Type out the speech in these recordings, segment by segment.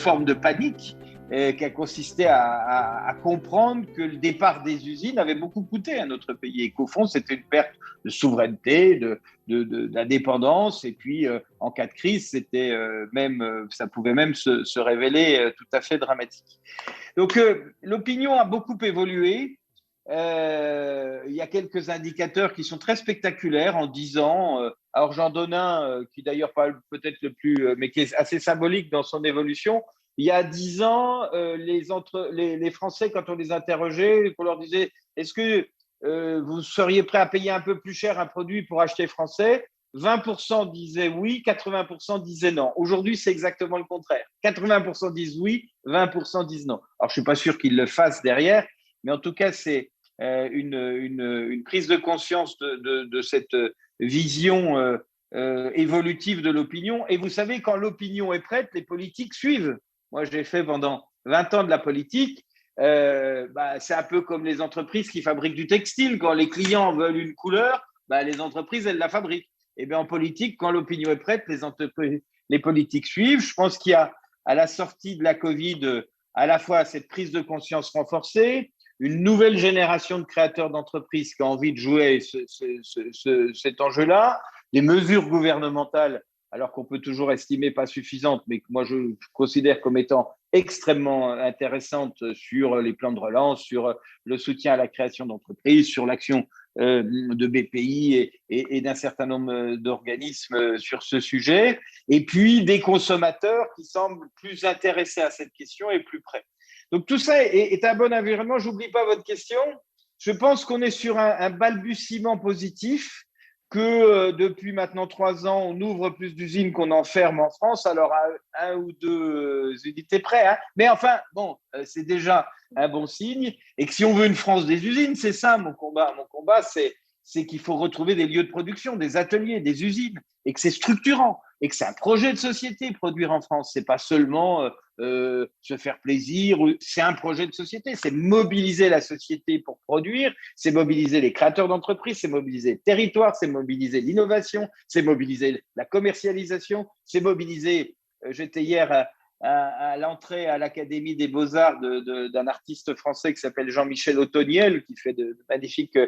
forme de panique qui a consisté à comprendre que le départ des usines avait beaucoup coûté à notre pays et qu'au fond, c'était une perte de souveraineté, d'indépendance. Et puis, en cas de crise, ça pouvait même se révéler tout à fait dramatique. Donc, l'opinion a beaucoup évolué. Il y a quelques indicateurs qui sont très spectaculaires en 10 ans. Alors, j'en donne un qui d'ailleurs pas peut-être le plus, mais qui est assez symbolique dans son évolution. Il y a 10 ans, les Français, quand on les interrogeait, on leur disait est-ce que vous seriez prêt à payer un peu plus cher un produit pour acheter français? 20% disaient oui, 80% disaient non. Aujourd'hui, c'est exactement le contraire. 80% disent oui, 20% disent non. Alors, je ne suis pas sûr qu'ils le fassent derrière, mais en tout cas, c'est une prise de conscience de cette vision évolutive de l'opinion. Et vous savez, quand l'opinion est prête, les politiques suivent. Moi, j'ai fait pendant 20 ans de la politique. C'est un peu comme les entreprises qui fabriquent du textile. Quand les clients veulent une couleur, les entreprises, elles la fabriquent. Et bien, en politique, quand l'opinion est prête, les politiques suivent. Je pense qu'il y a, à la sortie de la Covid, à la fois cette prise de conscience renforcée, une nouvelle génération de créateurs d'entreprises qui a envie de jouer cet enjeu-là, des mesures gouvernementales, alors qu'on peut toujours estimer pas suffisantes, mais que moi je considère comme étant extrêmement intéressantes sur les plans de relance, sur le soutien à la création d'entreprises, sur l'action de BPI et d'un certain nombre d'organismes sur ce sujet, et puis des consommateurs qui semblent plus intéressés à cette question et plus prêts. Donc tout ça est un bon environnement. Je n'oublie pas votre question. Je pense qu'on est sur un balbutiement positif, que depuis maintenant 3 ans, on ouvre plus d'usines qu'on en ferme en France. Alors, à 1 ou 2 unités près. Hein. Mais enfin, bon, c'est déjà un bon signe. Et que si on veut une France des usines, c'est ça mon combat. Mon combat, c'est qu'il faut retrouver des lieux de production, des ateliers, des usines, et que c'est structurant, et que c'est un projet de société, produire en France. C'est pas seulement se faire plaisir, c'est un projet de société, c'est mobiliser la société pour produire, c'est mobiliser les créateurs d'entreprises, c'est mobiliser le territoire, c'est mobiliser l'innovation, c'est mobiliser la commercialisation, c'est mobiliser, j'étais hier à l'entrée à l'Académie des Beaux-Arts d'un artiste français qui s'appelle Jean-Michel Ottoniel, qui fait de magnifiques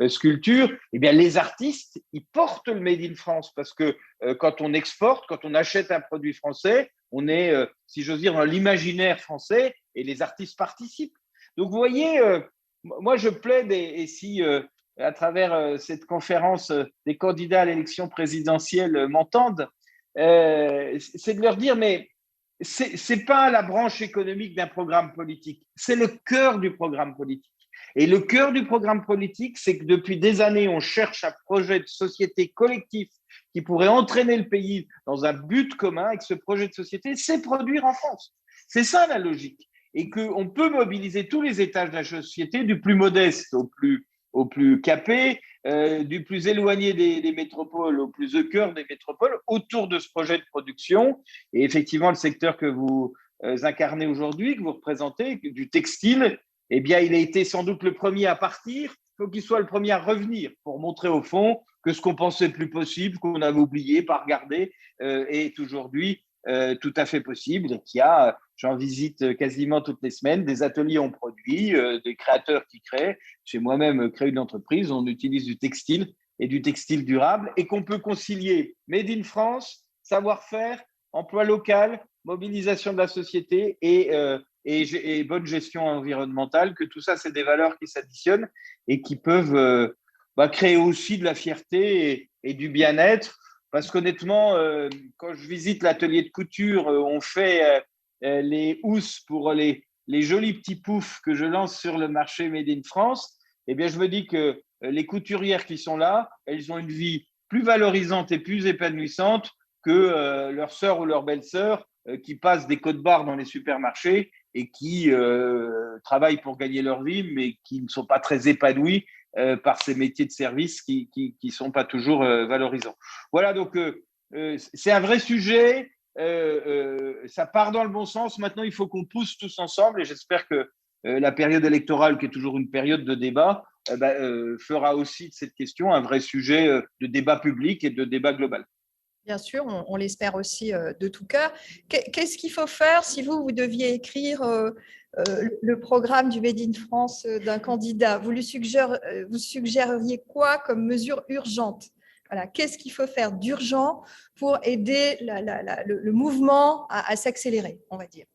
sculptures. Eh bien, les artistes, ils portent le Made in France parce que quand on exporte, quand on achète un produit français, on est, si j'ose dire, dans l'imaginaire français et les artistes participent. Donc, vous voyez, moi, je plaide, et si à travers cette conférence, des candidats à l'élection présidentielle m'entendent, c'est de leur dire, mais c'est pas la branche économique d'un programme politique, c'est le cœur du programme politique. Et le cœur du programme politique, c'est que depuis des années, on cherche un projet de société collectif qui pourrait entraîner le pays dans un but commun, et que ce projet de société, c'est produire en France. C'est ça la logique. Et qu'on peut mobiliser tous les étages de la société, du plus modeste au plus capé, du plus éloigné des métropoles au plus au cœur des métropoles, autour de ce projet de production. Et effectivement, le secteur que vous incarnez aujourd'hui, que vous représentez, du textile, eh bien, il a été sans doute le premier à partir. Il faut qu'il soit le premier à revenir pour montrer au fond que ce qu'on pensait plus possible, qu'on avait oublié, pas regardé, est aujourd'hui tout à fait possible. Et j'en visite quasiment toutes les semaines, des ateliers en produits, des créateurs qui créent. J'ai moi-même créé une entreprise, on utilise du textile et du textile durable, et qu'on peut concilier Made in France, savoir-faire, emploi local, mobilisation de la société et bonne gestion environnementale, que tout ça, c'est des valeurs qui s'additionnent et qui peuvent créer aussi de la fierté et du bien-être. Parce qu'honnêtement, quand je visite l'atelier de couture, on fait les housses pour les jolis petits poufs que je lance sur le marché Made in France. Eh bien, je me dis que les couturières qui sont là, elles ont une vie plus valorisante et plus épanouissante que leurs sœurs ou leurs belles-sœurs qui passent des codes-barres dans les supermarchés et qui travaillent pour gagner leur vie, mais qui ne sont pas très épanouis par ces métiers de service qui sont pas toujours valorisants. Voilà, donc c'est un vrai sujet. Ça part dans le bon sens. Maintenant, il faut qu'on pousse tous ensemble, et j'espère que la période électorale, qui est toujours une période de débat, fera aussi de cette question un vrai sujet de débat public et de débat global. Bien sûr, on l'espère aussi de tout cœur. Qu'est-ce qu'il faut faire si vous deviez écrire le programme du Made in France d'un candidat? Vous suggéreriez quoi comme mesure urgente? Voilà, qu'est-ce qu'il faut faire d'urgent pour aider le mouvement à s'accélérer, on va dire?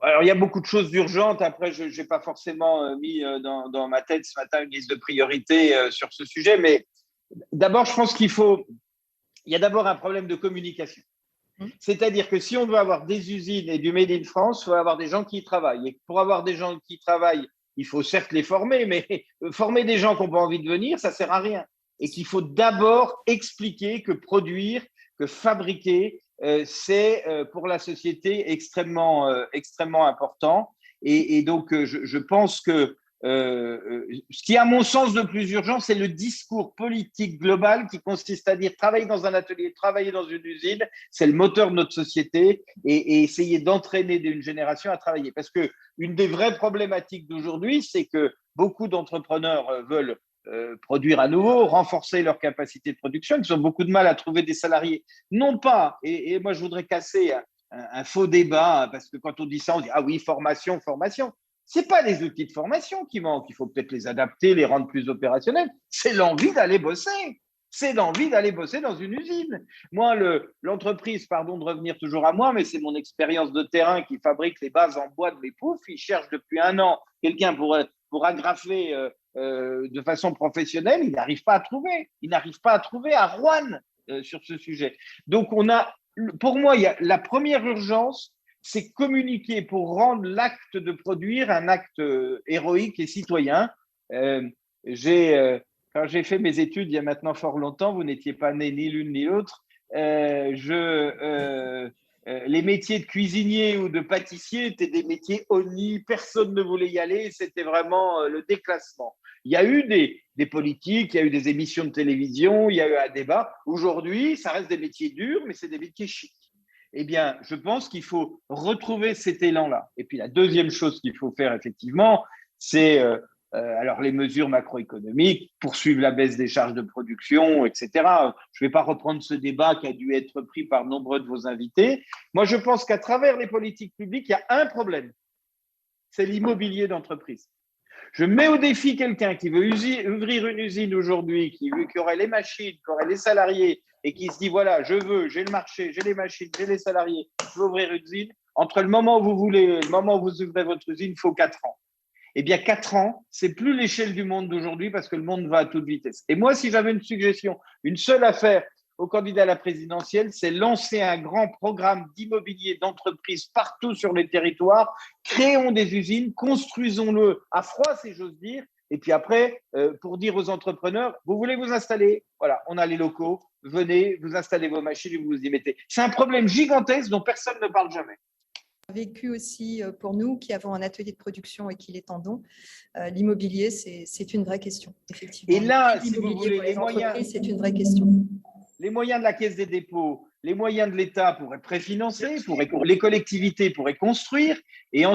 Alors, il y a beaucoup de choses urgentes. Après, je n'ai pas forcément mis dans ma tête ce matin une liste de priorités sur ce sujet. Mais d'abord, je pense il y a d'abord un problème de communication. C'est-à-dire que si on veut avoir des usines et du Made in France, il faut avoir des gens qui y travaillent. Et pour avoir des gens qui y travaillent, il faut certes les former, mais former des gens qui n'ont pas envie de venir, ça ne sert à rien. Et qu'il faut d'abord expliquer que produire, que fabriquer, c'est pour la société extrêmement important. Et donc, je pense que ce qui est à mon sens le plus urgent, c'est le discours politique global qui consiste à dire travailler dans un atelier, travailler dans une usine, c'est le moteur de notre société et essayer d'entraîner une génération à travailler. Parce que une des vraies problématiques d'aujourd'hui, c'est que beaucoup d'entrepreneurs veulent produire à nouveau, renforcer leur capacité de production, ils ont beaucoup de mal à trouver des salariés. Non pas, et moi je voudrais casser un faux débat, parce que quand on dit ça, on dit ah oui, formation, formation. Ce n'est pas les outils de formation qui manquent, il faut peut-être les adapter, les rendre plus opérationnels, c'est l'envie d'aller bosser. C'est l'envie d'aller bosser dans une usine. Moi, l'entreprise, pardon de revenir toujours à moi, mais c'est mon expérience de terrain qui fabrique les bases en bois de mes poufs. Ils cherchent depuis un an quelqu'un pour agrafer de façon professionnelle. Ils n'arrivent pas à trouver. Ils n'arrivent pas à trouver à Rouen sur ce sujet. Donc, pour moi, la première urgence, c'est communiquer pour rendre l'acte de produire un acte héroïque et citoyen. Euh, quand j'ai fait mes études il y a maintenant fort longtemps, vous n'étiez pas nés ni l'une ni l'autre. Les métiers de cuisinier ou de pâtissier étaient des métiers honnis, personne ne voulait y aller, c'était vraiment le déclassement. Il y a eu des politiques, il y a eu des émissions de télévision, il y a eu un débat. Aujourd'hui, ça reste des métiers durs, mais c'est des métiers chics. Eh bien, je pense qu'il faut retrouver cet élan-là. Et puis, la deuxième chose qu'il faut faire, effectivement, c'est alors les mesures macroéconomiques, poursuivre la baisse des charges de production, etc. Je ne vais pas reprendre ce débat qui a dû être pris par nombreux de vos invités. Moi, je pense qu'à travers les politiques publiques, il y a un problème, c'est l'immobilier d'entreprise. Je mets au défi quelqu'un qui veut ouvrir une usine aujourd'hui, qui aurait les machines, qui aurait les salariés et qui se dit voilà, j'ai le marché, j'ai les machines, j'ai les salariés, je veux ouvrir une usine. Entre le moment où vous voulez et le moment où vous ouvrez votre usine, il faut 4 ans. Eh bien, 4 ans, c'est plus l'échelle du monde d'aujourd'hui parce que le monde va à toute vitesse. Et moi, si j'avais une suggestion, une seule affaire au candidat à la présidentielle, c'est lancer un grand programme d'immobilier d'entreprise partout sur les territoires. Créons des usines, construisons-le à froid, si j'ose dire. Et puis après, pour dire aux entrepreneurs, vous voulez vous installer? Voilà, on a les locaux, venez, vous installez vos machines et vous vous y mettez. C'est un problème gigantesque dont personne ne parle jamais. Vécu aussi pour nous qui avons un atelier de production et qui l'étendons, l'immobilier, c'est une vraie question, effectivement. Et là, si vous voulez, les entreprises, c'est une vraie question. Les moyens de la Caisse des dépôts, les moyens de l'État pourraient préfinancer, les collectivités pourraient construire, et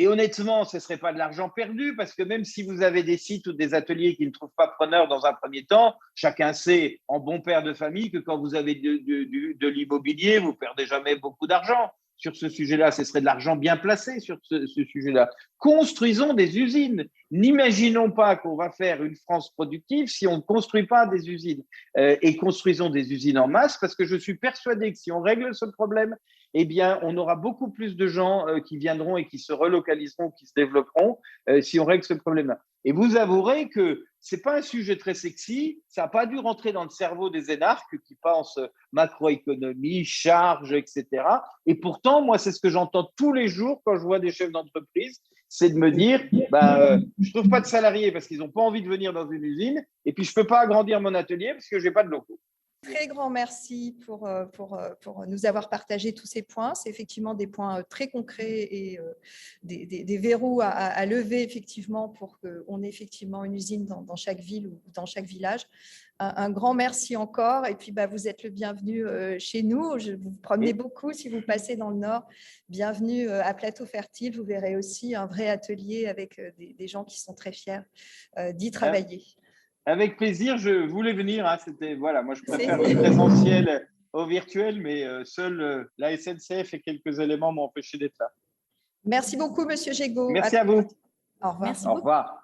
honnêtement, ce ne serait pas de l'argent perdu, parce que même si vous avez des sites ou des ateliers qui ne trouvent pas preneur dans un premier temps, chacun sait, en bon père de famille, que quand vous avez de l'immobilier, vous ne perdez jamais beaucoup d'argent sur ce sujet-là. Ce serait de l'argent bien placé sur ce sujet-là. Construisons des usines. N'imaginons pas qu'on va faire une France productive si on ne construit pas des usines. Et construisons des usines en masse, parce que je suis persuadé que si on règle ce problème, eh bien, on aura beaucoup plus de gens qui viendront et qui se relocaliseront, qui se développeront, si on règle ce problème-là. Et vous avouerez que ce n'est pas un sujet très sexy, ça n'a pas dû rentrer dans le cerveau des énarques qui pensent macroéconomie, charges, etc. Et pourtant, moi, c'est ce que j'entends tous les jours quand je vois des chefs d'entreprise, c'est de me dire, je ne trouve pas de salariés parce qu'ils n'ont pas envie de venir dans une usine, et puis je ne peux pas agrandir mon atelier parce que je n'ai pas de locaux. Très grand merci pour nous avoir partagé tous ces points. C'est effectivement des points très concrets et des verrous à lever effectivement pour qu'on ait effectivement une usine dans chaque ville ou dans chaque village. Un grand merci encore. Et puis, vous êtes le bienvenu chez nous. Je vous promenez beaucoup si vous passez dans le Nord. Bienvenue à Plateau Fertile. Vous verrez aussi un vrai atelier avec des gens qui sont très fiers d'y travailler. Avec plaisir, je voulais venir. Hein, voilà, moi, je préfère le présentiel au virtuel, mais seule la SNCF et quelques éléments m'ont empêché d'être là. Merci beaucoup, Monsieur Gégaud. Merci à vous. Au revoir. Merci Au revoir.